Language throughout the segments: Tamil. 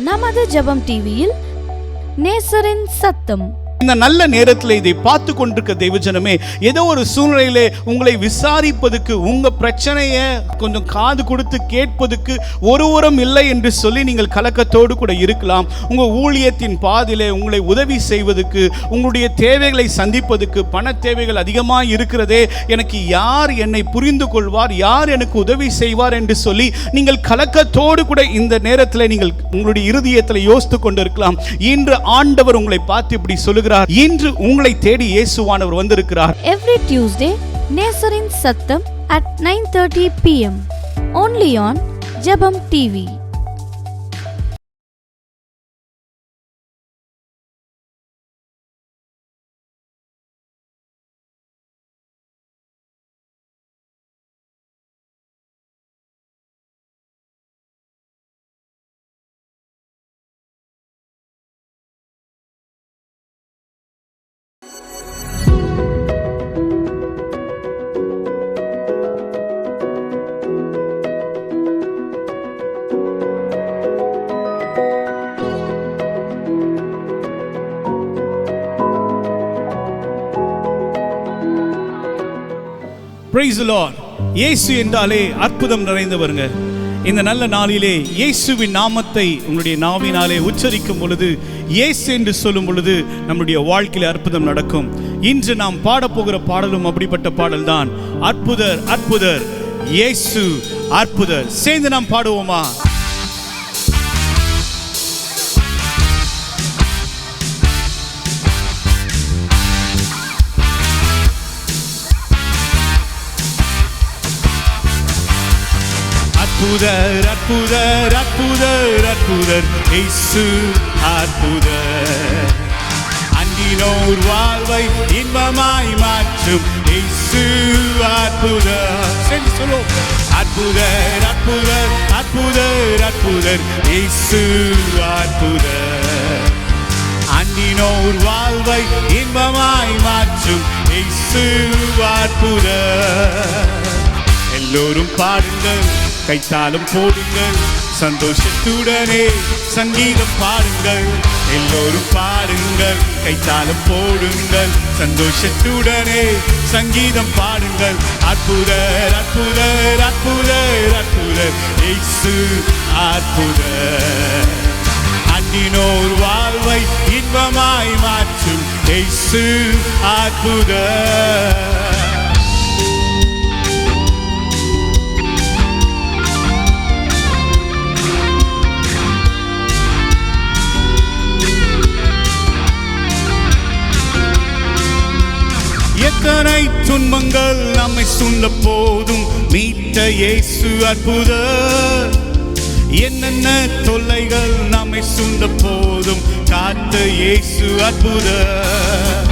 நமது ஜெபம் டிவியில் நேசரின் சத்தம். இந்த நல்ல நேரத்தில் இதை பார்த்து கொண்டிருக்க தேவஜனமே, ஏதோ ஒரு சூழ்நிலையிலே உங்களை விசாரிப்பதுக்கு, உங்க பிரச்சனையை கொஞ்சம் காது கொடுத்து கேட்பதுக்கு ஒருவரும் இல்லை என்று சொல்லி நீங்கள் கலக்கத்தோடு கூட இருக்கலாம். உங்க ஊழியத்தின் பாதிலே உங்களை உதவி செய்வதற்கு, உங்களுடைய தேவைகளை சந்திப்பதற்கு, பண தேவைகள் அதிகமாக இருக்கிறதே, எனக்கு யார் என்னை புரிந்து கொள்வார், யார் எனக்கு உதவி செய்வார் என்று சொல்லி நீங்கள் கலக்கத்தோடு கூட இந்த நேரத்தில் நீங்கள் உங்களுடைய இருதயத்தில் யோசித்து கொண்டு இருக்கலாம். இன்று ஆண்டவர் உங்களை பார்த்து இப்படி சொல்லுகிறார், இன்று உங்களை தேடி இயேசுவானவர் வந்திருக்கிறார். Every Tuesday, நேசரின் சத்தம் at 9:30 PM. Only on ஜெபம் TV. Praise the Lord. இயேசு என்றாலே அற்புதம் நிறைந்தவருங்க. இந்த நல்ல நாளிலே இயேசுவின் நாமத்தை உங்களுடைய நாவினாலே உச்சரிக்கும் பொழுது, இயேசு என்று சொல்லும் பொழுது நம்முடைய வாழ்க்கையில் அற்புதம் நடக்கும். இன்று நாம் பாடப்போகிற பாடலும் அப்படிப்பட்ட பாடல் தான். அற்புதர் அற்புதர் இயேசு அற்புதர். சேர்ந்து நாம் பாடுவோமா? அற்புதர் அற்புதர் அற்புதர் அற்புதர் இயேசு அற்புதர். அன்றினோர் வாழ்வை இன்பமாய் மாற்றும் இயேசு அற்புதர். சரி சொல்லுவோம். அற்புதர் அற்புதர் அற்புதர் அற்புதர் இயேசு அற்புதர். அன்றினோர் வாழ்வை இன்பமாய் மாற்றும் இயேசு அற்புதர். எல்லோரும் பாடுங்கள், கைத்தாளம் போடுங்கள், சந்தோஷத்துடனே சங்கீதம் பாடுங்கள். எல்லோரும் பாடுங்கள், கைத்தாளம் போடுங்கள், சந்தோஷத்துடனே சங்கீதம் பாடுங்கள். அற்புதர் அற்புதர் அற்புதர் அற்புதர் இயேசு அற்புதர். அன்றினோர் வாழ்வை இன்பமாய் மாற்றும் இயேசு அற்புதர். எத்தனை துன்பங்கள் நம்மை சூழ்ந்த போதும் மீட்ட இயேசு அற்புதர். என்னென்ன தொல்லைகள் நம்மை சூழ்ந்த போதும் காத்த இயேசு அற்புதர்.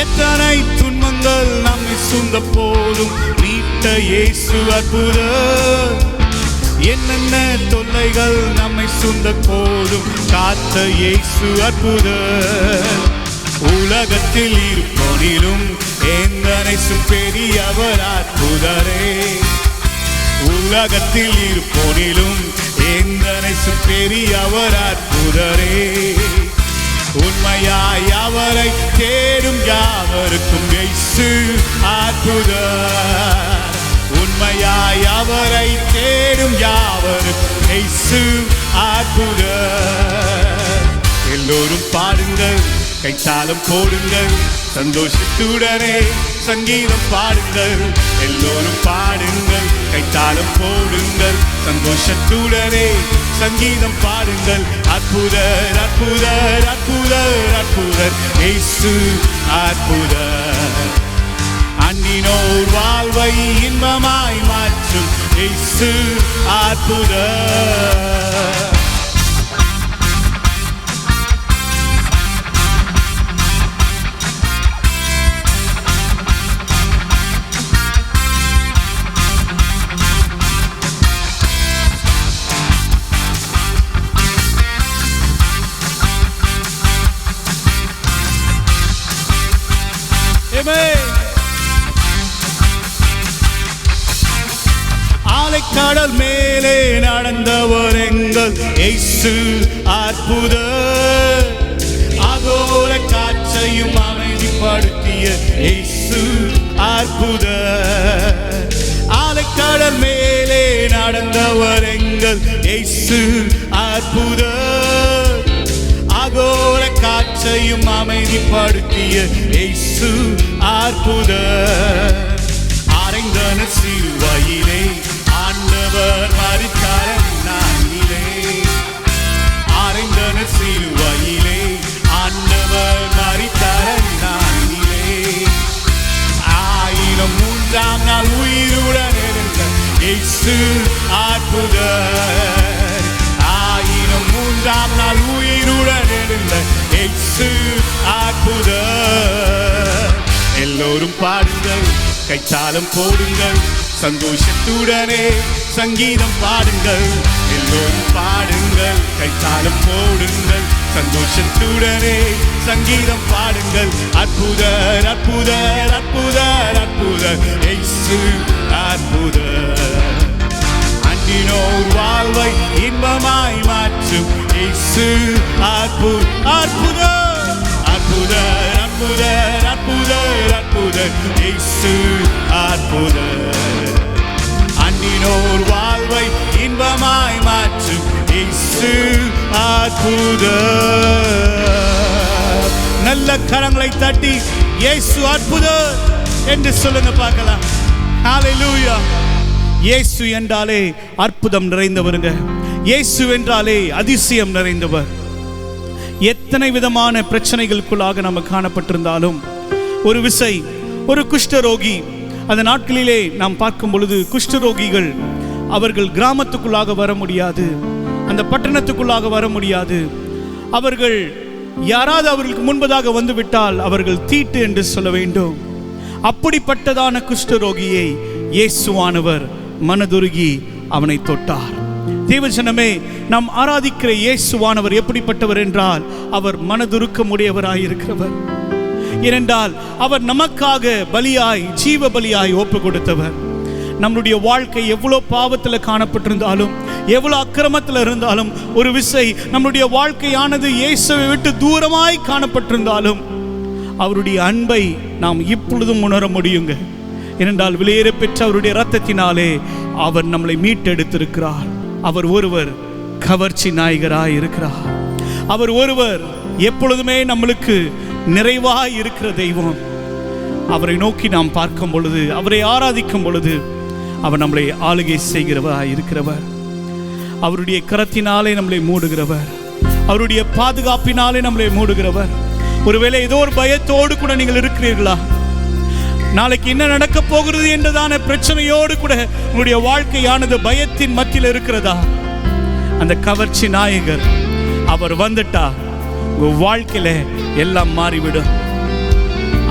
எத்தனை துன்பங்கள் நம்மை சூழ்ந்த போதும் மீட்ட இயேசு அற்புதர். என்னென்ன தொல்லைகள் நம்மை சூழ்ந்த போதும் காத்த இயேசு அற்புதர். உலகத்தில் இருப்போனிலும் எந்தனைசும் பெரியவர் அற்புதரே. உலகத்தில் இருப்போனிலும் எந்தனைசும் பெரியவர் அற்புதரே. உண்மையாய் அவரை தேடும் யாவருக்கும் இயேசு அற்புதர். உண்மையாய் அவரை தேடும் யாவருக்கும் இயேசு அற்புதர். எல்லோரும் பாடுங்கள், கைத்தாளம் போடுங்கள், சந்தோஷத்துடனே சங்கீதம் பாடுங்கள். எல்லோரும் பாடுங்கள், கைத்தாளம் போடுங்கள், சந்தோஷத்துடனே சங்கீதம் பாடுங்கள். அற்புதர் அற்புதர் அற்புதர் அற்புதர் இயேசு அற்புதர். அன்றினோர் வாழ்வை இன்பமாய் மாற்றும் இயேசு அற்புதர். கடல் மேலே நடந்தவர் எங்கள் எங்கள் இயேசு அற்புதர். அகோர காற்றையும் அமைதிப்படுத்திய இயேசு அற்புதர். ஆலைக்கடல் மேலே நடந்தவர் எங்கள் இயேசு அற்புதர். அகோர காற்றையும் அமைதிப்படுத்திய இயேசு அற்புதர். அறைந்தன சிலுவையிலே ஆண்டவர் மரித்தார் நாளிலே. அறைந்தன சிலுவையிலே ஆண்டவர் மரித்தார் நாளிலே. 1003ஆம் நாள் உயிருடன் எழுந்த இயேசு அற்புதர். 1003ஆம் நாள் உயிருடன் எழுந்த இயேசு அற்புதர். எல்லோரும் பாடுங்கள், கைத்தாளம் போடுங்கள், சந்தோஷத்துடனே சங்கீதம் பாடுங்கள். எல்லோரும் பாடுங்கள், கைத்தாளம் போடுங்கள், சந்தோஷத்துடனே சங்கீதம் பாடுங்கள். அற்புதர் அற்புதர் அற்புதர் அற்புதர் இயேசு அற்புதர். அண்டினோர் வாழ்வை இன்பமாய் மாற்றும் இயேசு அற்புதர். அற்புதர் அற்புதர் அற்புதர் அற்புதர் இயேசு அற்புதர். அண்டினோர் வாழ்வை இன்பமாய் மாற்றும் இயேசு அற்புதர். நல்ல கரங்களை தட்டி இயேசு அற்புதர் என்று சொல்லுங்க பார்க்கலாம். ஹல்லேலூயா. இயேசு என்றாலே அற்புதம் நிறைந்தவருங்க. இயேசு என்றாலே அதிசயம் நிறைந்தவர். எத்தனை விதமான பிரச்சனைகளுக்குள்ளாக நம்ம காணப்பட்டிருந்தாலும், ஒரு விசை ஒரு குஷ்டரோகி, அந்த நாட்களிலே நாம் பார்க்கும் பொழுது குஷ்டரோகிகள் அவர்கள் கிராமத்துக்குள்ளாக வர முடியாது, அந்த பட்டணத்துக்குள்ளாக வர முடியாது. அவர்கள் யாராவது அவர்களுக்கு முன்பதாக வந்துவிட்டால் அவர்கள் தீட்டு என்று சொல்ல வேண்டும். அப்படிப்பட்டதான குஷ்டரோகியை இயேசுவானவர் மனதுருகி அவனை தொட்டார். தேவஜனமே, நாம் ஆராதிக்கிற இயேசுவானவர் எப்படிப்பட்டவர் என்றால், அவர் மனதுருக்கமுடையவராயிருக்கிறவர். ஏனென்றால் அவர் நமக்காக பலியாய், ஜீவ பலியாய் ஒப்பு கொடுத்தவர். நம்முடைய வாழ்க்கை எவ்வளோ பாவத்தில் காணப்பட்டிருந்தாலும், எவ்வளோ அக்கிரமத்தில் இருந்தாலும், ஒரு விசை நம்முடைய வாழ்க்கையானது இயேசுவை விட்டு தூரமாய் காணப்பட்டிருந்தாலும், அவருடைய அன்பை நாம் இப்பொழுதும் உணர முடியுங்க. ஏனென்றால் விலையேற பெற்ற அவருடைய இரத்தத்தினாலே அவர் நம்மளை மீட்டெடுத்திருக்கிறார். அவர் ஒருவர் கவர்ச்சி நாயகராய் இருக்கிறார். அவர் ஒருவர் எப்பொழுதுமே நம்மளுக்கு நிறைவாய் இருக்கிற தெய்வம். அவரை நோக்கி நாம் பார்க்கும் பொழுது, அவரை ஆராதிக்கும் பொழுது, அவர் நம்மளை ஆளுகை செய்கிறவராய் இருக்கிறவர். அவருடைய கரத்தினாலே நம்மளை மூடுகிறவர். அவருடைய பாதுகாப்பினாலே நம்மளை மூடுகிறவர். ஒருவேளை ஏதோ ஒரு பயத்தோடு கூட நீங்கள் இருக்கிறீர்களா? நாளைக்கு என்ன நடக்க போகிறது என்றதான பிரச்சனையோடு கூட உங்களுடைய வாழ்க்கையானது பயத்தின் மத்தியில் இருக்கிறதா? அந்த கவர்ச்சி நாயகர் அவர் வந்துட்டா உங்க வாழ்க்கையில எல்லாம் மாறிவிடும்.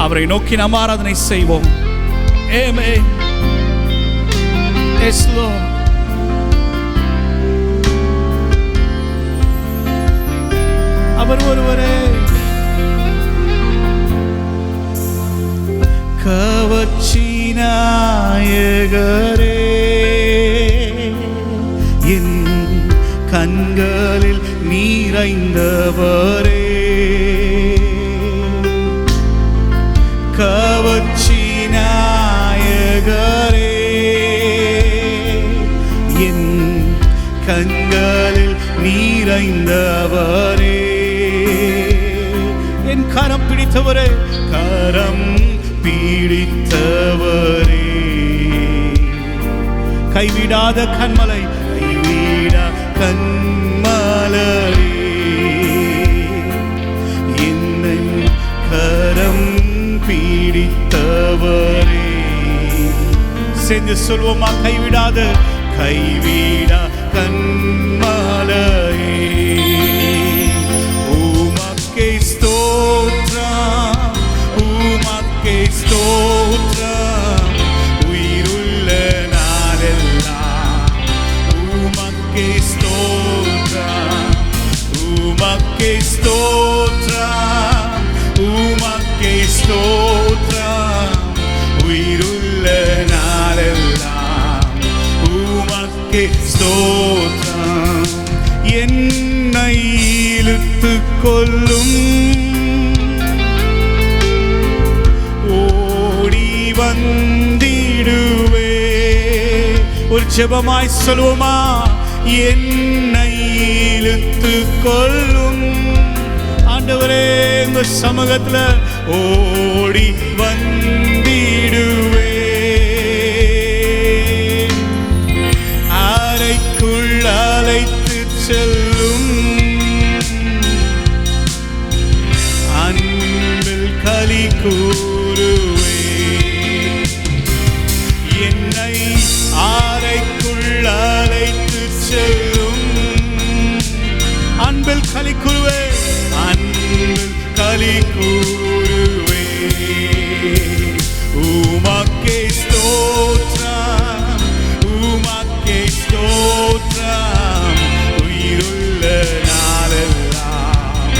அவரை நோக்கி நாம் ஆராதனை செய்வோம். ஆமென். Yes Lord. அவர் ஒருவரே கவர்ச்சி நாயகரே, என் கண்களில் நிறைந்தவரே. கவர்ச்சி நாயகரே, என் கண்களில் நிறைந்தவரே. என் கரம் பிடித்தவரே, கரம் பிடித்தவரே. கைவிடாத கண்மலை, கைவிடா கண்மலையே, என்னை கரம் பிடித்தவரே. சேர்ந்து சொல்வோமா? கைவிடாத, கைவிடா கண்மலையே, உமக்கே ஸ்தோத்திரம், உமக்கே ஸ்தோத்திரம், உயிருள்ள நாளெல்லாம் உமக்கே ஸ்தோத்திரம், உமக்கே ஸ்தோத்திரம், உமக்கே ஸ்தோத்திரம், உயிருள்ள நாளெல்லாம் உமக்கே ஸ்தோத்திரம். இழுத்து கொள்ளும் ஓடி வந்திடுவே. ஒரு ஜெபமாய் சொல்லுவோமா? என்னை இழுத்து கொள்ளும் ஆண்டவரே, உங்க சமூகத்துல ஓடி வந்திடுவே. அறைக்குள் அழைத்து செல்லும் அன்பில் களி கூறுவே. என்னை அறைக்குள் அழைத்து செல்லும் அன்பில் களி கூறுவே, அன்பில் களி கூறுவே. உமக்கே ஸ்தோத்திரம், உமக்கே ஸ்தோத்திரம், உயிருள்ள நாளெல்லாம்.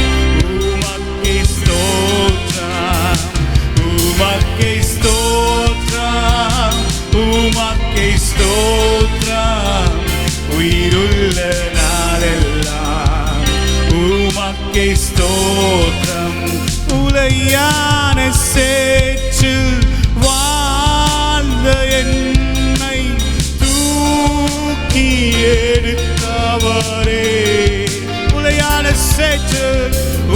உமக்கே ஸ்தோத்திரம், உமக்கே ஸ்தோத்திரம், உமக்கே ஸ்தோத்திரம், உயிருள்ள நாளெல்லாம். உமக்கே ஸ்தோத்திரம். உலையான சேற்றில் வாழ்ந்த என்னை தூக்கி எடுத்தவரே. உலையான சேற்றில்,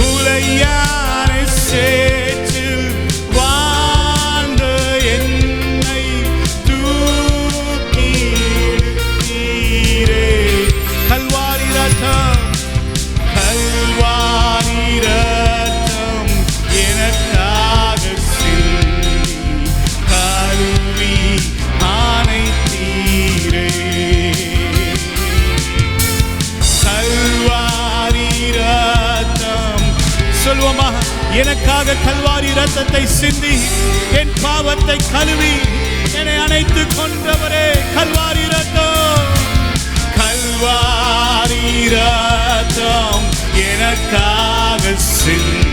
உலையான சேற்றில் வாழ்ந்த என்னை தூக்கி எடுத்தீரே. கல்வாரி ரத்தம், கல்வாரி ரத்தம் எனக்காக சிந்தி கழுவி அணைத்தீரே. கல்வாரி ரத்தம் சொல்வோமா? எனக்காக கல்வாரி ரத்தத்தை சிந்தி என் பாவத்தை கழுவி என்னை அணைத்து கொண்டவரே. கல்வாரி ரத்தம், கல்வாரி ரத்தம் எனக்காக சிந்தி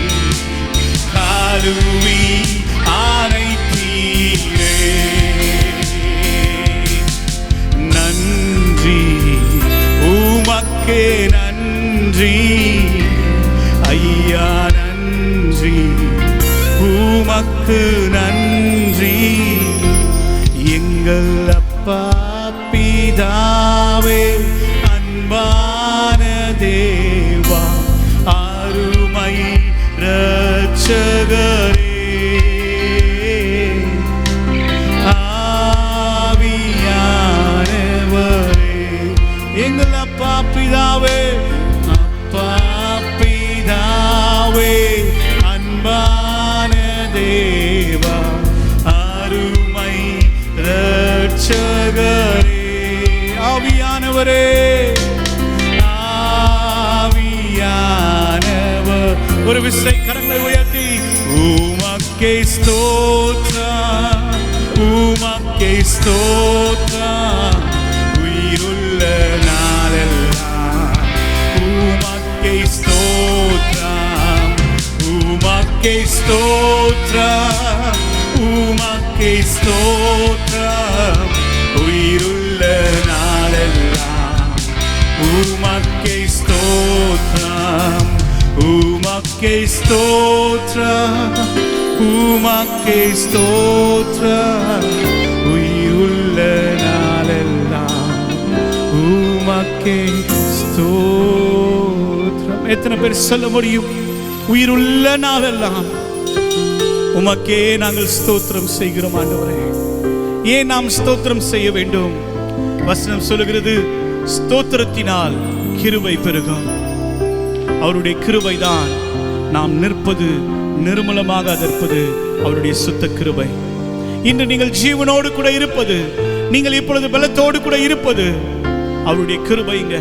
கழுவி அணைத்தீரே. நன்றி உமக்கே நன்றி ஐயா, நன்றி உமக்கு நன்றி. எங்கள் அப்பா பிதாவே, அன்பான தேவா, அருமை இரட்சகரே, ஆவியானவரே. எங்கள் அப்பா பிதாவே, அப்பா பிதாவே, அன்பான தேவா, அருமை இரட்சகரே, ஆவியானவரே, ஆவியானவர். ஒரு விசை கரங்களை உயர்த்தி உமக்கே ஸ்தோத்திரம், உமக்கே ஸ்தோத்திரம், உயிருள்ள நாளெல்லாம். உமக்கே ஸ்தோத்திரம், உமக்கே ஸ்தோத்திரம், உமக்கே ஸ்தோத்திரம், உயிருள்ள நாளெல்லாம். உமக்கே ஸ்தோத்திரம், உமக்கே ஸ்தோத்திரம், உமக்கே ஸ்தோத்திரம், உயிருள்ள நாளெல்லாம். உமக்கே ஸ்தோத்திரம். எத்தனை பேர் சொல்ல முடியும்? உயிருள்ள நாளெல்லாம் உமக்கே நாங்கள் ஸ்தோத்திரம் செய்கிறோம் ஆண்டவரே. ஏன் நாம் ஸ்தோத்திரம் செய்ய வேண்டும்? வசனம் சொல்லுகிறது, ஸ்தோத்திரத்தினால் கிருபை பெருகும். அவருடைய கிருபை தான் நாம் நிற்பது, நிர்மலமாக அதற்பது அவருடைய சுத்த கிருபை. இன்று நீங்கள் ஜீவனோடு கூட இருப்பது, நீங்கள் இப்பொழுது பலத்தோடு கூட இருப்பது அவருடைய கிருபைங்க.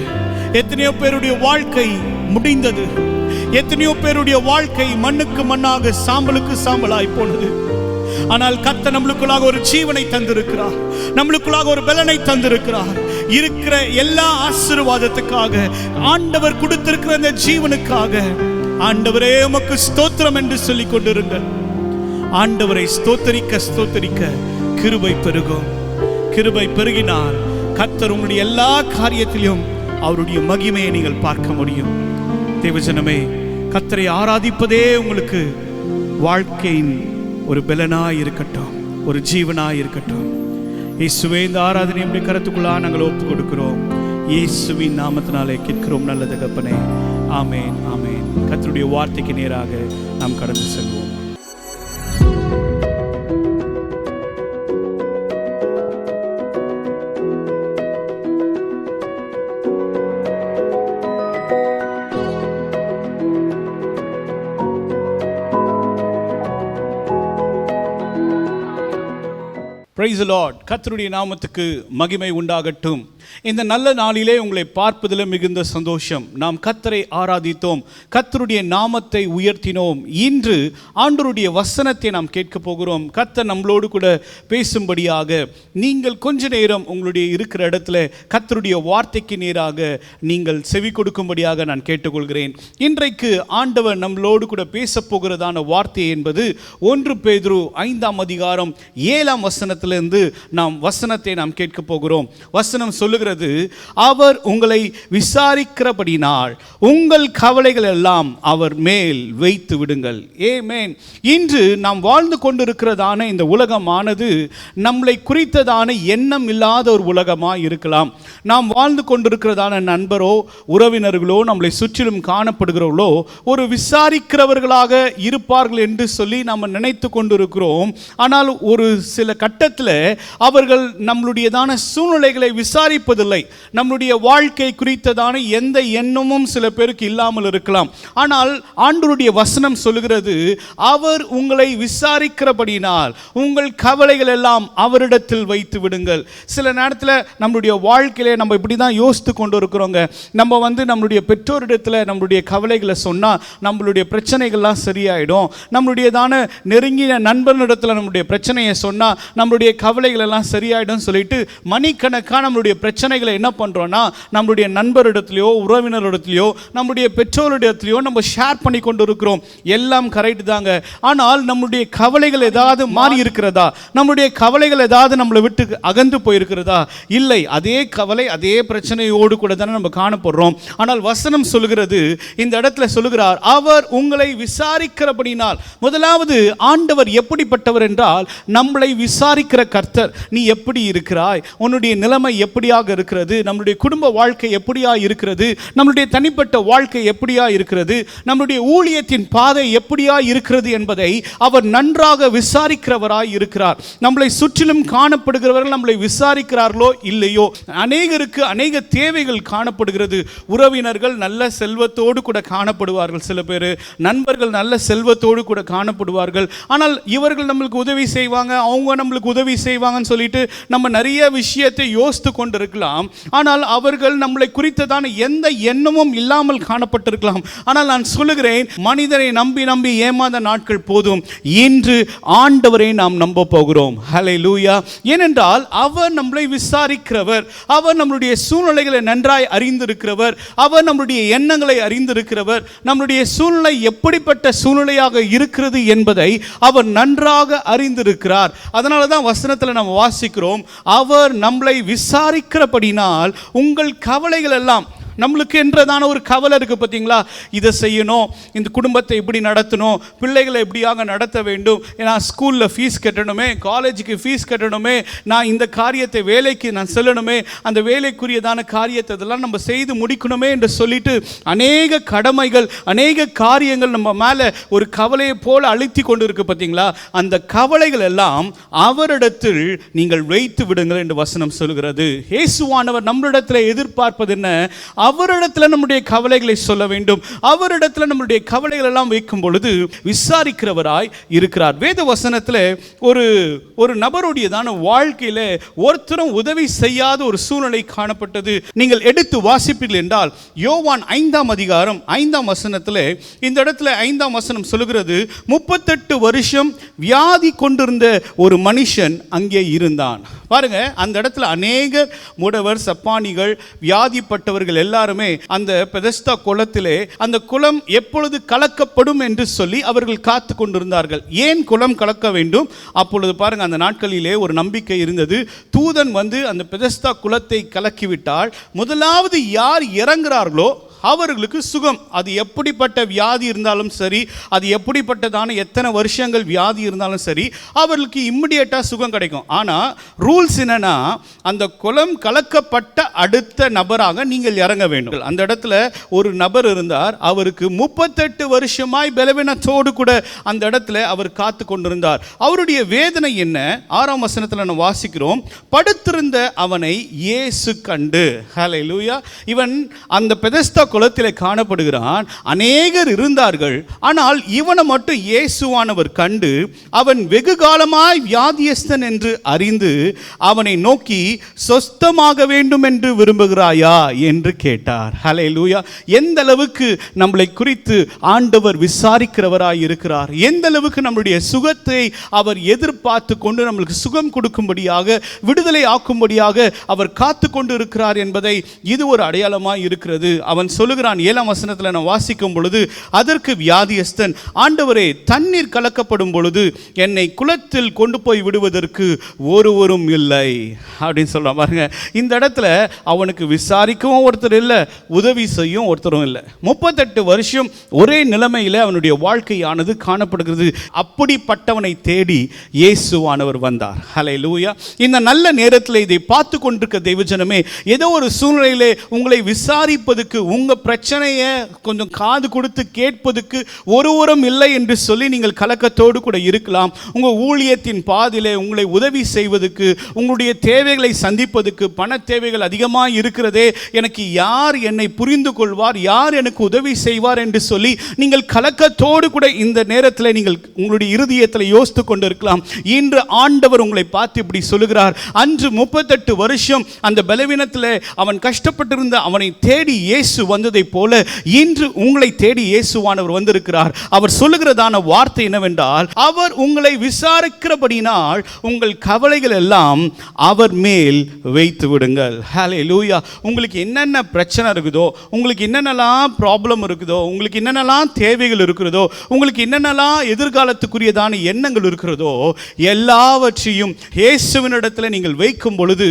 எத்தனையோ பேருடைய வாழ்க்கை முடிந்தது, எத்தனையோ பேருடைய வாழ்க்கை மண்ணுக்கு மண்ணாக, சாம்பலுக்கு சாம்பலாய் போனது. ஆனால் கர்த்தர் நம்மளுக்குள்ளாக ஒரு ஜீவனை தந்திருக்கிறார், நம்மளுக்குள்ளாக ஒரு பலனை தந்திருக்கிறார். இருக்கிற எல்லா ஆசீர்வாதத்துக்காக, ஆண்டவர் கொடுத்திருக்கிற அந்த ஜீவனுக்காக ஆண்டவரே உமக்கு ஸ்தோத்திரம் என்று சொல்லிக் கொண்டிருங்கள். ஆண்டவரை ஸ்தோத்தரிக்க ஸ்தோத்தரிக்க கிருபை பெருகும். கிருபை பெருகினால் கர்த்தர் உங்களுடைய எல்லா காரியத்திலும் அவருடைய மகிமையை நீங்கள் பார்க்க முடியும். தேவஜனமே, கர்த்தரை ஆராதிப்பதே உங்களுக்கு வாழ்க்கையின் ஒரு பலனாய் இருக்கட்டும், ஒரு ஜீவனாய் இருக்கட்டும். இயேசுவே, இந்த ஆராதனை நம்முடைய கருத்துக்குள்ளா நாங்கள் ஒப்பு கொடுக்கிறோம். இயேசுவின் நாமத்தினாலே கேட்கிறோம் நல்ல தகப்பனே. ஆமேன், ஆமேன். கர்த்தருடைய வார்த்தைக்கு நேராக நாம் கடந்து செல்வோம். Praise the Lord. கர்த்தருடைய நாமத்துக்கு மகிமை உண்டாகட்டும். இந்த நல்ல நாளிலே உங்களை பார்ப்பதில் மிகுந்த சந்தோஷம். நாம் கர்த்தரை ஆராதித்தோம், கர்த்தருடைய நாமத்தை உயர்த்தினோம். இன்று ஆண்டவருடைய வசனத்தை நாம் கேட்க போகிறோம். கர்த்தர் நம்மளோடு கூட பேசும்படியாக நீங்கள் கொஞ்ச நேரம் உங்களுடைய இருக்கிற இடத்துல கர்த்தருடைய வார்த்தைக்கு நேராக நீங்கள் செவி கொடுக்கும்படியாக நான் கேட்டுக்கொள்கிறேன். இன்றைக்கு ஆண்டவர் நம்மளோடு கூட பேச போகிறதான வார்த்தை என்பது 1 பேதுரு 5ஆம் அதிகாரம் 7ஆம் வசனத்திலிருந்து நாம் வசனத்தை நாம் கேட்க போகிறோம். வசனம் சொல்லுகிறது, அவர் உங்களை விசாரிக்கிறபடினால் உங்கள் கவலைகள் எல்லாம் அவர் மேல் வைத்து விடுங்கள். ஆமென். இன்று நாம் வாழ்ந்து கொண்டிருக்கிறதான இந்த உலகமானது நம்மளை குறித்ததான எண்ணம் இல்லாத ஒரு உலகமாக இருக்கலாம். நாம் வாழ்ந்து கொண்டிருக்கிறதான நண்பரோ உறவினர்களோ நம்மளை சுற்றிலும் காணப்படுகிறவர்களோ ஒரு விசாரிக்கிறவர்களாக இருப்பார்கள் என்று சொல்லி நாம் நினைத்து கொண்டிருக்கிறோம். ஆனால் ஒரு சில கட்டத்தில் அவர்கள் நம்மளுடையதான சூழ்நிலைகளை விசாரிப்பதில்லை. நம்முடைய வாழ்க்கை குறித்ததான எந்த எண்ணமும் சில பேருக்கு இல்லாமல் இருக்கலாம். ஆனால் ஆண்டவருடைய வசனம் சொல்லுகிறது, அவர் உங்களை விசாரிக்கிறபடினால் உங்கள் கவலைகள் எல்லாம் அவரிடத்தில் வைத்து விடுங்கள். சில நேரத்தில் நம்மளுடைய வாழ்க்கையிலே நம்ம இப்படி தான் யோசித்து கொண்டு இருக்கிறோங்க. நம்ம நம்மளுடைய பெற்றோரிடத்தில் நம்மளுடைய கவலைகளை சொன்னால் நம்மளுடைய பிரச்சனைகள்லாம் சரியாயிடும். நம்மளுடையதான நெருங்கிய நண்பனிடத்தில் நம்மளுடைய பிரச்சனையை சொன்னால் நம்மளுடைய கவலைகள் எல்லாம் சரியாயிடும் சொல்லிட்டு மணிக்கணக்கான நம்மளுடைய பிரச்சனைகளை என்ன பண்றோம்னா நம்மளுடைய நண்பரிடத்திலையோ உறவினரிடத்திலையோ நம்மளுடைய பெற்றோரிடத்திலையோ நம்ம ஷேர் பண்ணி கொண்டு இருக்கிறோம். எல்லாம் கரெக்ட் தாங்க. ஆனால் நம்மளுடைய கவலைகள் ஏதாவது மாறி இருக்கிறதா? நம்மளுடைய கவலைகள் ஏதாவது நம்மளை விட்டு அகன்று போயிருக்கிறதா? இல்லை, அதே கவலை அதே பிரச்சனையோடு கூட தானே நம்ம காணப்படுறோம். ஆனால் வசனம் சொல்லுகிறது, இந்த இடத்துல சொல்லுகிறார், அவர் உங்களை விசாரிக்கிறபடினால். முதலாவது ஆண்டவர் எப்படிப்பட்டவர் என்றால் நம்மளை விசாரிக்கிற கர்த்தர். நீ எப்படி இருக்கிறாய்? உன்னுடைய நிலைமை எப்படியாக இருக்கிறது? நம்முடைய குடும்ப வாழ்க்கை எப்படியா இருக்கிறது? நம்முடைய தனிப்பட்ட வாழ்க்கை எப்படியா இருக்கிறது? நம்முடைய ஊழியத்தின் பாதை எப்படியா இருக்கிறது என்பதை அவர் நன்றாக விசாரிக்கிறவராய் இருக்கிறார். நம்மளை சுற்றிலும் காணப்படுகிறவர்கள் நம்மளை விசாரிக்கிறார்களோ இல்லையோ? அநேகருக்கு அநேக தேவைகள் காணப்படுகிறது. உறவினர்கள் நல்ல செல்வத்தோடு கூட காணப்படுவார்கள், சில பேர் நண்பர்கள் நல்ல செல்வத்தோடு கூட காணப்படுவார்கள். ஆனால் இவர்கள் நம்மளுக்கு உதவி செய்வாங்க, அவங்க நம்மளுக்கு உதவி செய்வாங்கன்னு சொல்லிட்டு நம்ம நிறைய விஷயத்தை யோசித்து கொண்டிருக்கலாம். ஆனால் அவர்கள் நம்மளை குறித்ததான எந்த எண்ணமும் இல்லாமல் காணப்பட்டிருக்கலாம். ஆனால் நான் சொல்லுகிறேன், மனிதரை நம்பி நம்பி ஏமாந்த நாட்கள் போதும். இன்று ஆண்டவரை நாம் நம்ப போகிறோம். ஹல்லேலூயா. ஏனென்றால் அவர் நம்மளை விசாரிக்கிறவர், அவர் நம்முடைய சூழ்நிலைகளை நன்றாய் அறிந்திருக்கிறவர், அவர் நம்முடைய எண்ணங்களை அறிந்திருக்கிறவர், நம்முடைய சூழ்நிலை எப்படிப்பட்ட சூழ்நிலையாக இருக்கிறது என்பதை அவர் நன்றாக அறிந்திருக்கிறார். அதனால தான் வசனத்தில் நம்ம வாசிக்கிறோம், அவர் நம்மளை விசாரிக்கிறபடினால் உங்கள் கவலைகள் எல்லாம். நம்மளுக்கு என்றதான ஒரு கவலை இருக்குது பார்த்தீங்களா? இதை செய்யணும், இந்த குடும்பத்தை இப்படி நடத்தணும், பிள்ளைகளை எப்படியாக நடத்த வேண்டும், நான் ஸ்கூலில் ஃபீஸ் கட்டணுமே, காலேஜுக்கு ஃபீஸ் கட்டணுமே, நான் இந்த காரியத்தை வேலைக்கு நான் செல்லணுமே, அந்த வேலைக்குரியதான காரியத்தை இதெல்லாம் நம்ம செய்து முடிக்கணுமே என்று சொல்லிட்டு அநேக கடமைகள் அநேக காரியங்கள் நம்ம மேலே ஒரு கவலையை போல அழுத்தி கொண்டு இருக்கு பார்த்தீங்களா? அந்த கவலைகள் எல்லாம் அவரிடத்தில் நீங்கள் வைத்து விடுங்கள் என்று வசனம் சொல்கிறது. இயேசுவானவர் நம்மளிடத்தில் எதிர்பார்ப்பது என்ன? அவரிடத்தில் நம்முடைய கவலைகளை சொல்ல வேண்டும். அவரிடத்தில் நம்முடைய கவலைகள் எல்லாம் வைக்கும் பொழுது விசாரிக்கிறவராய் இருக்கிறார். வேத வசனத்தில் ஒரு நபருடையதான வாழ்க்கையில் ஒருத்தரும் உதவி செய்யாத ஒரு சூழ்நிலை காணப்பட்டது. நீங்கள் எடுத்து வாசிப்பீர்கள் என்றால் யோவான் 5ஆம் அதிகாரம் 5ஆம் வசனத்தில் இந்த இடத்துல 5ஆம் வசனம் சொல்லுகிறது, 38 வருஷம் வியாதி கொண்டிருந்த ஒரு மனுஷன் அங்கே இருந்தான். பாருங்க, அந்த இடத்துல அநேக முடவர், சப்பானிகள், வியாதிப்பட்டவர்கள் எல்லாருமே அந்த பெதஸ்தா குளத்திலே அந்த குளம் எப்பொழுது கலக்கப்படும் என்று சொல்லி அவர்கள் காத்து கொண்டிருந்தார்கள். ஏன் குளம் கலக்க வேண்டும்? அப்பொழுது பாருங்க, அந்த நாட்களிலே ஒரு நம்பிக்கை இருந்தது. தூதன் வந்து அந்த பெதஸ்தா குளத்தை கலக்கிவிட்டால் முதலாவது யார் இறங்குறார்களோ அவர்களுக்கு சுகம். அது எப்படிப்பட்ட வியாதி இருந்தாலும் சரி, அது எப்படிப்பட்டதான எத்தனை வருஷங்கள் வியாதி இருந்தாலும் சரி, அவர்களுக்கு இம்மிடியேட்டாக சுகம் கிடைக்கும். ஆனால் ரூல்ஸ் என்னன்னா, அந்த குளம் கலக்கப்பட்ட அடுத்த நபராக நீங்கள் இறங்க வேண்டும். அந்த இடத்துல ஒரு நபர் இருந்தார், அவருக்கு 38 வருஷமாய் பலவீனத்தோடு கூட அந்த இடத்துல அவர் காத்து கொண்டிருந்தார். அவருடைய வேதனை என்ன? 6ஆம் வசனத்தில் நம்ம வாசிக்கிறோம், படுத்திருந்த அவனை இயேசு கண்டு. ஹல்லேலூயா. இவன் அந்த பெதஸ்தா குளத்திலே காணப்படுகிறான். அநேகர் இருந்தார்கள், ஆனால் இவனை மட்டும் இயேசுவானவர் கண்டு அவன் வெகு காலமாய் வியாதியஸ்தன் என்று அறிந்து அவனை நோக்கி சொஸ்தமாக வேண்டும் என்று விரும்புகிறாயா என்று கேட்டார். ஹல்லேலூயா. எந்த அளவுக்கு நம்மளை குறித்து ஆண்டவர் விசாரிக்கிறவராய் இருக்கிறார், எந்த அளவுக்கு நம்முடைய சுகத்தை அவர் எதிர்பார்த்து கொண்டு நம்மளுக்கு சுகம் கொடுக்கும்படியாக, விடுதலை ஆக்கும்படியாக அவர் காத்து கொண்டு இருக்கிறார் என்பதை இது ஒரு அடையாளமாய் இருக்கிறது. அவன் சொல்லுகிறான், 7ஆம் வசனத்தில் நான் வாசிக்கும் பொழுது, அதற்கு வியாதியஸ்தன், ஆண்டவரே, தண்ணீர் கலக்கப்படும் பொழுது என்னை குளத்தில் கொண்டு போய் விடுவதற்கு ஒருவரும் இல்லை அப்படின்னு சொல்றான். பாருங்க, இந்த இடத்துல அவனுக்கு விசாரிக்கவும் ஒருத்தர் இல்லை, உதவி செய்யும் ஒருத்தரும் இல்லை. 38 வருஷம் ஒரே நிலைமையில் அவனுடைய வாழ்க்கையானது காணப்படுகிறது. அப்படிப்பட்டவனை தேடி இயேசுவானவர் வந்தார். ஹல்லேலூயா. இந்த நல்ல நேரத்தில் இதை பார்த்து கொண்டிருக்க தேவஜனமே, ஏதோ ஒரு சூழ்நிலையிலே உங்களை விசாரிப்பதுக்கு, உங்க பிரச்சனையை கொஞ்சம் காது கொடுத்து கேட்பதுக்கு ஒருவரும் இல்லை என்று சொல்லி நீங்கள் கலக்கத்தோடு கூட இருக்கலாம். உங்க ஊழியத்தின் பாதிலே உங்களை உதவி செய்வதற்கு, உங்களுடைய தேவைகளை சந்திப்பதற்கு, பண தேவைகள் அதிகமாக இருக்கிறதே, எனக்கு யார் என்னை புரிந்து கொள்வார், யார் எனக்கு உதவி செய்வார் என்று சொல்லி நீங்கள் கலக்கத்தோடு கூட இந்த நேரத்தில் நீங்கள் உங்களுடைய இருதயத்தில் யோசித்து கொண்டு இருக்கலாம். இன்று ஆண்டவர் உங்களை பார்த்து இப்படி சொல்லுகிறார், அன்று 38 வருஷம் அந்த பலவீனத்தில் அவன் கஷ்டப்பட்டிருந்த அவனை தேடி இயேசு வந்ததை போல இன்று உங்களை தேடி இயேசுவானவர் வந்திருக்கிறார். அவர் சொல்லுகிறதான வார்த்தை என்னவென்றால், அவர் உங்களை விசாரிக்கிறபடினால் உங்கள் கவலைகள் எல்லாம் அவர் மேல் வைத்து விடுங்கள். ஹல்லேலூயா. உங்களுக்கு என்னென்ன பிரச்சனை இருக்குதோ, உங்களுக்கு என்னென்னலாம் ப்ராப்ளம் இருக்குதோ, உங்களுக்கு என்னென்னலாம் தேவைகள் இருக்கிறதோ, உங்களுக்கு என்னென்னலாம் எதிர்காலத்துக்குரியதான எண்ணங்கள் இருக்கிறதோ, எல்லாவற்றையும் இயேசுவினிடத்தில் நீங்கள் வைக்கும் பொழுது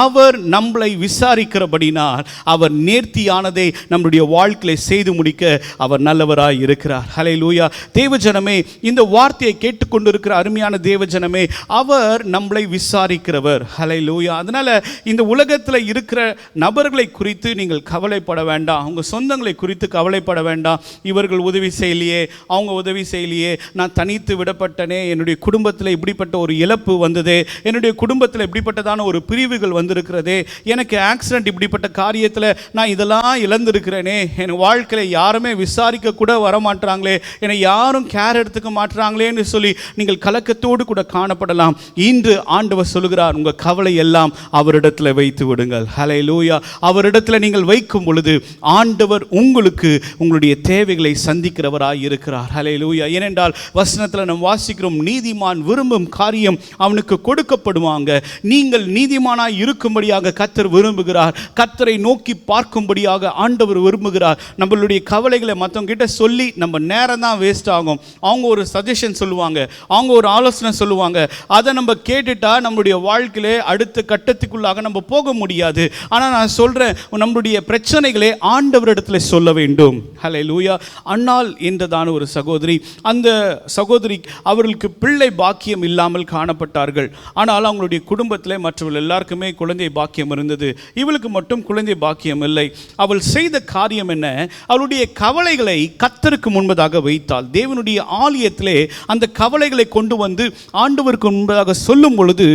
அவர் நம்மளை விசாரிக்கிறபடினால் அவர் நேர்த்தியானதை நம்முடைய வாழ்க்கையை செய்து முடிக்க அவர் நல்லவராய் இருக்கிறார். ஹல்லேலூயா. தேவஜனமே, இந்த வார்த்தையை கேட்டுக்கொண்டிருக்கிற அருமையான தேவஜனமே, அவர் நம்மளை விசாரிக்கிறவர். ஹல்லேலூயா. அதனால இந்த உலகத்தில் இருக்கிற நபர்களை குறித்து நீங்கள் கவலைப்பட வேண்டாம், உங்க சொந்தங்களை குறித்து கவலைப்பட வேண்டாம். இவர்கள் உதவி செய்யலையே, அவங்க உதவி செய்யலையே, நான் தனித்து விடப்பட்டனே, என்னுடைய குடும்பத்தில் இப்படிப்பட்ட ஒரு இழப்பு வந்ததே, என்னுடைய குடும்பத்தில் இப்படிப்பட்டதான ஒரு பிரிவுகள் வந்திருக்கிறதே, எனக்கு ஆக்சிடென்ட், இப்படிப்பட்ட காரியத்தில் நான் இதெல்லாம் இழந்திருக்கிறேனே, என் வாழ்க்கையில் யாருமே விசாரிக்க கூட வரமாட்டாங்களே, என்னை யாரும் கேர் எடுத்துக்க மாட்டாங்களேன்னு சொல்லி நீங்கள் கலக்கத்தோடு கூட காணப்படலாம். இன்று ஆண்டவர் சொல்லுகிறார், உங்கள் கவலை எல்லாம் அவரிடத்தில் வைத்து விடுங்கள். ஹல்லேலூயா. அவரிடத்தில் நீங்கள் வைக்கும் பொழுது ஆண்டவர் உங்களுக்கு உங்களுடைய தேவைகளை சந்திக்கிறவராய் இருக்கிறார். ஹல்லேலூயா. ஏனென்றால் வசனத்தில் நாம் வாசிக்கிறோம், நீதிமான் விரும்பும் காரியம் அவனுக்கு கொடுக்கப்படுவாங்க. நீங்கள் நீதிமானாய் இருக்கும்படியாக கர்த்தர் விரும்புகிறார். கர்த்தரை நோக்கி பார்க்கும்படியாக ஆண்டவர் விரும்புகிறார். நம்மளுடைய கவலைகளை மற்றவங்க கிட்ட சொல்லி நம்ம நேரம் தான் வேஸ்ட் ஆகும். அவங்க ஒரு சஜஷன் சொல்லுவாங்க, அவங்க ஒரு ஆலோசனை சொல்லுவாங்க, அதை நம்ம கேட்டுட்டா நம்மளுடைய வாழ்க்கையிலே அடுத்த கட்டத்துக்குள்ளாக நம்ம போக முடியாது. ஆனால் நான் சொல்றேன், நம்மளுடைய பிரச்சனைகளை ஆண்டவரிடத்தில் சொல்ல வேண்டும். ஹல்லேலூயா. அன்னாள் என்றதான ஒரு சகோதரி, அந்த சகோதரி அவர்களுக்கு பிள்ளை பாக்கியம் இல்லாமல் காணப்பட்டார்கள். ஆனால் அவங்களுடைய குடும்பத்தில் மற்றவர்கள் எல்லாருக்குமே குழந்தை பாக்கியம் இருந்தது, இவளுக்கு மட்டும் குழந்தை பாக்கியம் இல்லை. அவள் செய்த காரியம் என்ன? அவளுடைய கவலைகளை கர்த்தருக்கு முன்பதாக வைத்தாள். தேவனுடைய ஆலயத்திலே அந்த கவலைகளை கொண்டு வந்து ஆண்டவருக்கு முன்பதாக சொல்லும் பொழுது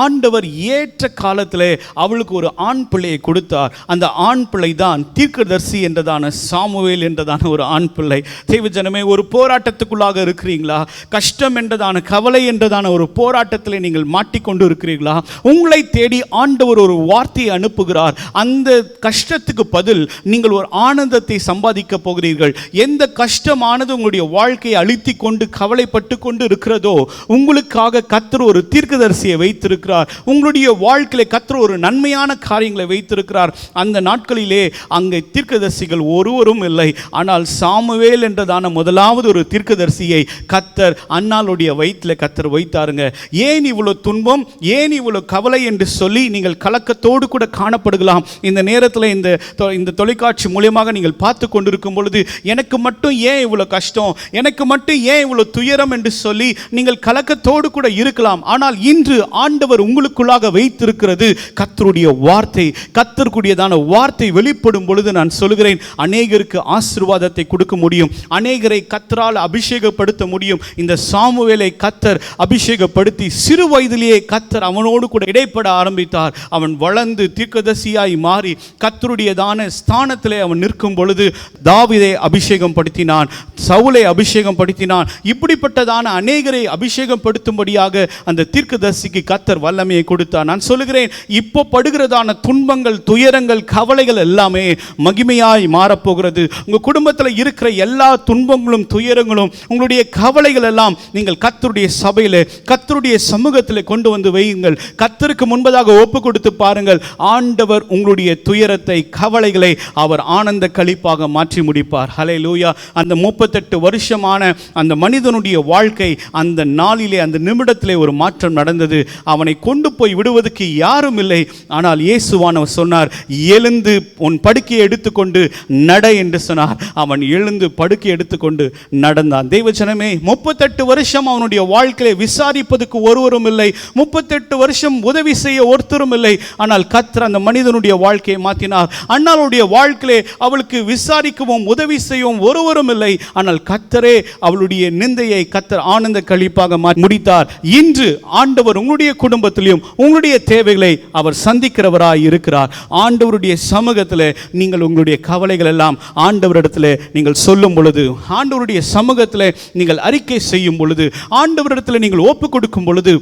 ஆண்டவர் ஏற்ற காலத்திலே அவளுக்கு ஒரு ஆண் பிள்ளையை கொடுத்தார். அந்த ஆண் பிள்ளை தான் தீர்க்கதரிசி என்றதான சாமுவேல் என்றதான ஒரு ஆண் பிள்ளை. தேவஜனமே, ஒரு போராட்டத்துக்குள்ளாக இருக்கிறீங்களா? கஷ்டம் என்றதான, கவலை என்றதான ஒரு போராட்டத்தில் நீங்கள் மாட்டிக்கொண்டு இருக்கிறீர்களா? உங்களை தேடி ஆண்டவர் ஒரு வார்த்தையை அனுப்புகிறார். அந்த கஷ்டத்துக்கு பதில் நீங்கள் ஒரு ஆனந்தத்தை சம்பாதிக்க போகிறீர்கள். எந்த கஷ்டமானது உங்களுடைய வாழ்க்கையை அழித்து கொண்டு கவலைப்பட்டு கொண்டு இருக்கிறதோ, உங்களுக்காக கர்த்தர் ஒரு தீர்க்கதரிசியை வைத்திருக்கிறார். உங்களுடைய வாழ்க்கையில கர்த்தர் ஒரு நன்மையான காரியங்களை வைத்திருக்கிறார். அந்த நாட்களிலே அங்கே தீர்க்கதரிசிகள் ஒருவரும் இல்லை. ஆனால் சாமுவேல் என்றதான முதலாவது ஒரு தீர்க்கதரிசியை கர்த்தர் அன்னாளுடைய வயிற்றில் கர்த்தர் வைத்தாருங்க. ஏன் இவ்வளவு துன்பம், ஏன் இவ்வளவு கவலை என்று சொல்லி நீங்கள் கலக்கத்தோடு கூட காணப்படுகலாம். இந்த நேரத்தில் இந்த தொலைக்காட்சி தொலைக்காட்சி மூலியமாக நீங்கள் பார்த்து கொண்டிருக்கும் பொழுது எனக்கு மட்டும் ஏன் இவ்வளோ கஷ்டம், எனக்கு மட்டும் ஏன் இவ்வளோ துயரம் என்று சொல்லி நீங்கள் கலக்கத்தோடு கூட இருக்கலாம். ஆனால் இன்று ஆண்டவர் உங்களுக்குள்ளாக வைத்திருக்கிறது கர்த்தருடைய வார்த்தை. கர்த்தருக்குரியதான வார்த்தை வெளிப்படும் பொழுது நான் சொல்கிறேன், அநேகருக்கு ஆசீர்வாதத்தை கொடுக்க முடியும், அநேகரை கர்த்தரால் அபிஷேகப்படுத்த முடியும். இந்த சாமுவேலை கர்த்தர் அபிஷேகப்படுத்தி சிறு வயதிலேயே கர்த்தர் அவனோடு கூட இடைப்பட ஆரம்பித்தார். அவன் வளர்ந்து தீர்க்கதரிசியாய் மாறி கர்த்தருடையதான ஸ்தானத்திலே அவன் நிற்கும் பொழுது தாவீதை அபிஷேகம் படுத்தினான், சவுலை அபிஷேகம் படுத்தினான். இப்படிப்பட்டதான அநேகரை அபிஷேகம் படுத்தும்படியாக அந்த தீர்க்கதரிசிக்கு கர்த்தர் வல்லமையை கொடுத்தார். நான் சொல்லுகிறேன், இப்போ படுகிறதான துன்பங்கள், துயரங்கள், கவலைகள் எல்லாமே மகிமையாய் மாறப்போகிறது. உங்க குடும்பத்தில் இருக்கிற எல்லா துன்பங்களும் துயரங்களும் உங்களுடைய கவலைகள் எல்லாம் நீங்கள் கர்த்தருடைய சபையிலே கர்த்தருடைய சமூகத்தில் கொண்டு வந்து வையுங்கள். கர்த்தருக்கு முன்பதாக ஒப்பு கொடுத்து பாருங்கள். ஆண்டவர் உங்களுடைய துயரத்தை, கவலைகளை அவர் ஆனந்த களிப்பாக மாற்றி முடிப்பார். ஹல்லேலூயா. அந்த 38 வருஷமான அந்த மனிதனுடைய வாழ்க்கை அந்த நாளிலே, அந்த நிமிடத்திலே ஒரு மாற்றம் நடந்தது. அவனை கொண்டு போய் விடுவதற்கு யாரும் இல்லை. ஆனால் இயேசுவானவர் சொன்னார், எழுந்து உன் படுக்கையை எடுத்துக்கொண்டு நட என்று சொன்னார். அவன் எழுந்து படுக்கை எடுத்துக்கொண்டு நடந்தான். தேவஜனமே, 38 வருஷம் அவனுடைய வாழ்க்கையை விசாரிப்பதற்கு ஒருவரும் இல்லை, 38 வருஷம் உதவி செய்ய ஒருத்தரும் இல்லை. ஆனால் கர்த்தர் அந்த மனிதனுடைய வாழ்க்கையை மாற்றினார். அண்ணாளுடைய வாழ்க்கையிலே அவளுக்கு விசாரிக்கவும் உதவி செய்யவும் ஒருவரும் இல்லை. ஆனால் கர்த்தரே அவளுடைய நிந்தையை கர்த்தர் ஆனந்த களிப்பாக முடித்தார். இன்று ஆண்டவர் உங்களுடைய குடும்பத்திலும் உங்களுடைய தேவைகளை அவர் சந்திக்கிறவராய் இருக்கிறார். ஆண்டவருடைய சமூகத்தில் நீங்கள் உங்களுடைய கவலைகள் எல்லாம் ஆண்டவரிடத்தில் நீங்கள் சொல்லும் பொழுது, ஆண்டவருடைய சமூகத்தில் நீங்கள் அறிக்கை செய்யும் பொழுது, ஆண்டவரிடத்தில் நீங்கள் ஒப்பு கொடுக்கும் பொழுது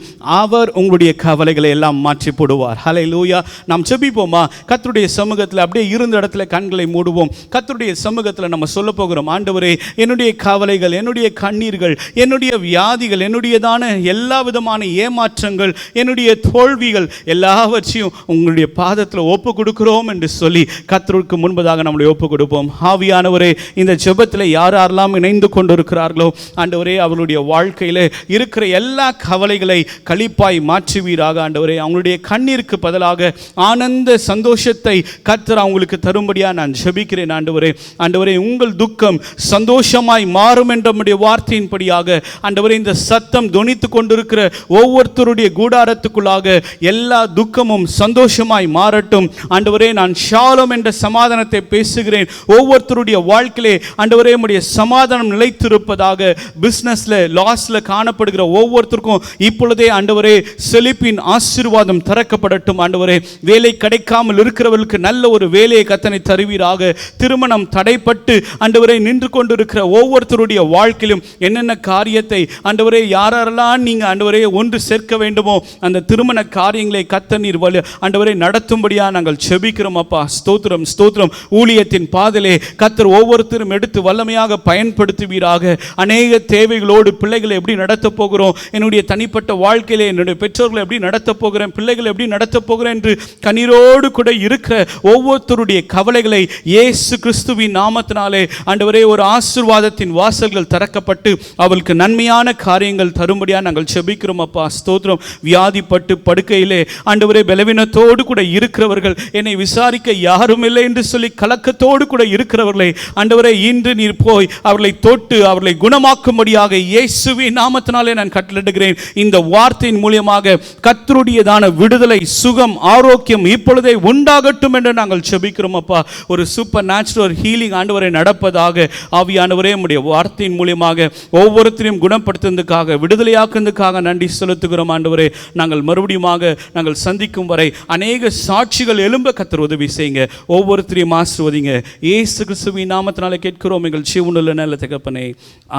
அவர் உங்களுடைய கவலைகளை எல்லாம் மாற்றி போடுவார். ஹல்லேலூயா. நாம் ஜெபிப்போமா? கர்த்தருடைய சமூகத்தில் அப்படியே இருந்த இடத்துல கண்களை மூடுவோம். கர்த்தருடைய சமூகத்தில் நம்ம சொல்ல போகிறோம், ஆண்டவரே, என்னுடைய கவலைகள், என்னுடைய கண்ணீர்கள், என்னுடைய வியாதிகள், என்னுடையதான எல்லா விதமான ஏமாற்றங்கள், என்னுடைய தோல்விகள் எல்லாவற்றையும் உங்களுடைய பாதத்தில் ஒப்பு கொடுக்கிறோம் என்று சொல்லி கர்த்தருக்கு முன்பதாக நம்மளை ஒப்பு கொடுப்போம். ஆவியானவரே, இந்த ஜெபத்தில் யாரெல்லாம் இணைந்து கொண்டிருக்கிறார்களோ ஆண்டவரே, அவர்களுடைய வாழ்க்கையில் இருக்கிற எல்லா கவலைகளை களிப்பாய் மாற்றுவீராக. ஆண்டவரே, அவங்களுடைய கண்ணீருக்கு பதிலாக ஆனந்த சந்தோஷத்தை கர்த்தர் அவங்களுக்கு தரும்படியாக நான் ஜெபிக்கிறேன். ஆண்டவரே, ஆண்டவரே, உங்கள் துக்கம் சந்தோஷமாய் மாறும் என்ற வார்த்தையின்படியாக ஆண்டவரே, இந்த சத்தம் தொனித்து கொண்டிருக்கிற ஒவ்வொருத்தருடைய கூடாரத்துக்குள்ளாக எல்லா துக்கமும் சந்தோஷமாய் மாறட்டும். ஆண்டவரே, நான் ஷாலோம் என்ற சமாதானத்தை பேசுகிறேன். ஒவ்வொருத்தருடைய வாழ்க்கையிலே ஆண்டவரே, உம்முடைய சமாதானம் நிலைத்திருப்பதாக. பிசினஸ்ல லாஸ்ல காணப்படுகிற ஒவ்வொருத்தருக்கும் இப்பொழுதே ஆண்டவரே செழிப்பின் ஆசீர்வாதம் திறக்கப்படட்டும். ஆண்டவரே, வேலை கிடைக்காமல் இருக்கிறவர்களுக்கு நல்ல ஒரு வேலையை கர்த்தனை தருவீராக. திருமணம் தடைப்பட்டு ஆண்டவரே நின்று கொண்டிருக்கிற ஒவ்வொருத்தருடைய வாழ்க்கையிலும் என்னென்ன காரியத்தை ஆண்டவரே யாரெல்லாம் நீங்க ஆண்டவரே ஒன்று சேர்க்க வேண்டுமோ அந்த திருமண காரியங்களை கர்த்தர் நீர் ஆண்டவரே நடத்தும்படியா நாங்கள் ஜெபிக்கிறோம். அப்பா, ஸ்தோத்திரம், ஸ்தோத்திரம். ஊழியத்தின் பாதையிலே கர்த்தர் ஒவ்வொருத்தரும் எடுத்து வல்லமையாக பயன்படுத்துவீராக. அநேக தேவைகளோடு பிள்ளைகளை எப்படி நடத்த போகிறோம், என்னுடைய தனிப்பட்ட வாழ்க்கையிலே என்னுடைய பெற்றோர்களை எப்படி நடத்த போகிறேன், பிள்ளைகளை எப்படி நடத்த போகிறேன் என்று கண்ணீரோடு கூட இருக்கிற ஒவ்வொருத்தருடைய கவலைகளை இயேசு கிறிஸ்துவின் நாமத்தினாலே ஆண்டவரே ஒரு ஆசீர்வாதத்தின் வாசல்கள் திறக்கப்பட்டு அவளுக்கு நன்மையான காரியங்கள் தரும்படியாக நாங்கள் ஜெபிக்கிறோம். அப்பா, ஸ்தோத்திரம். வியாதிப்பட்டு படுக்கையிலே ஆண்டவரே பலவீனத்தோடு கூட இருக்கிறவர்கள், என்னை விசாரிக்க யாரும் இல்லை என்று சொல்லி கலக்கத்தோடு கூட இருக்கிறவர்களை ஆண்டவரே இன்று நீர் போய் அவர்களை தொட்டு அவர்களை குணமாக்கும்படியாக இயேசுவின் நாமத்தினாலே நான் கட்டளையிடுகிறேன். இந்த வார்த்தையின் மூலமாக கர்த்தருடையதான விடுதலை, சுகம், ஆரோக்கியம் இப்பொழுதே உண்டாகட்டும் என்று நாங்கள் ஜெபிக்கிறோம். அப்பா, ஒரு சூப்பர் நேச்சுரல் ஹீலிங் ஆண்டவரை நடப்பதாக. ஆவியானவரே, உம்முடைய வார்த்தையின் மூலமாக ஒவ்வொருத்தரையும் குணப்படுத்துவதற்காக, விடுதலையாக்குவதற்காக நன்றி செலுத்துகிறோம். ஆண்டவரே, நாங்கள் மறுபடியுமாக நாங்கள் சந்திக்கும் வரை அநேக சாட்சிகள் எழும்ப கர்த்தர் உதவி செய்யுங்க. ஒவ்வொருத்தரையும் ஆசீர்வதிங்க. இயேசு கிறிஸ்துவின் நாமத்தினாலே கேட்கிறோம் எங்கள் ஜீவனுள்ள நல்ல தகப்பனே.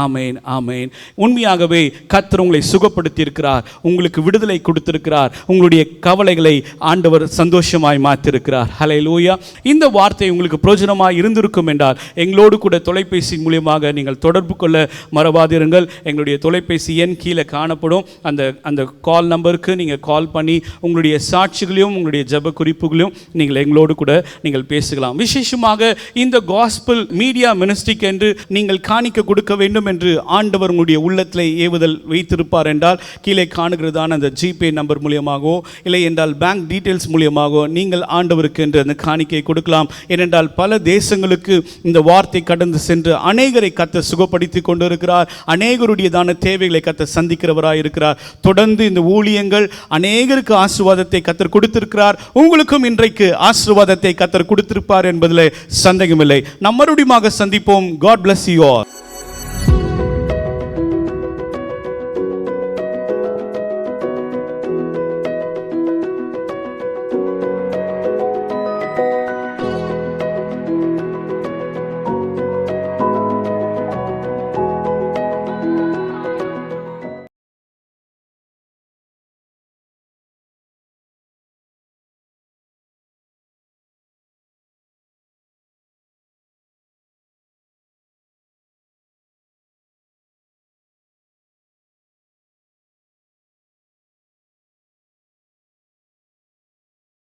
ஆமேன், ஆமேன். உண்மையாகவே கர்த்தர் உங்களை சுகப்படுத்தி இருக்கிறார், உங்களுக்கு விடுதலை கொடுத்திருக்கிறார், உங்களுடைய கவலைகளை ஆண்டவர் சந்தோஷமாய் மாற்றிருக்கிறார். ஹல்லேலூயா. இந்த வார்த்தை உங்களுக்கு பிரயோஜனமாய் இருந்திருக்கும் என்றால் எங்களோடு கூட தொலைபேசி மூலமாக நீங்கள் தொடர்பு கொள்ள மறவாதிருங்கள். எங்களுடைய தொலைபேசி எண் கீழே காணப்படும். அந்த கால் நம்பருக்கு நீங்கள் கால் பண்ணி உங்களுடைய சாட்சிகளையும் உங்களுடைய ஜெப குறிப்புகளையும் நீங்கள் எங்களோடு கூட நீங்கள் பேசலாம். விசேஷமாக இந்த காஸ்பல் மீடியா மினிஸ்ட்ரிக்கு என்று நீங்கள் காணிக்க கொடுக்க வேண்டும் என்று ஆண்டவர் உங்களுடைய உள்ளத்தில் ஏவுதல் வைத்திருப்பார் என்றால் கீழே காணுகிறதான அந்த ஜிபே நம்பர் மூலியமாகவோ இல்லை என்றால் பேங்க் டீட்டெயில்ஸ் மூலியமாகவோ நீங்கள் ஆண்டவருக்கு என்று அந்த காணிக்கை கொடுக்கலாம். ஏனென்றால் பல தேசங்களுக்கு இந்த வார்த்தை கடந்து சென்று அநேகரை கர்த்தர் சுகப்படுத்தி கொண்டிருக்கிறார். அநேகருடையதான தேவைகளை கர்த்தர் சந்திக்கிறவராய் இருக்கிறார். தொடர்ந்து இந்த ஊழியங்கள் அநேகருக்கு ஆசீர்வாதத்தை கர்த்தர் கொடுத்திருக்கிறார். உங்களுக்கும் இன்றைக்கு ஆசீர்வாதத்தை கர்த்தர் கொடுத்திருப்பார் என்பதில் சந்தேகமில்லை. நாம் மறுபடியும் சந்திப்போம். God bless you all.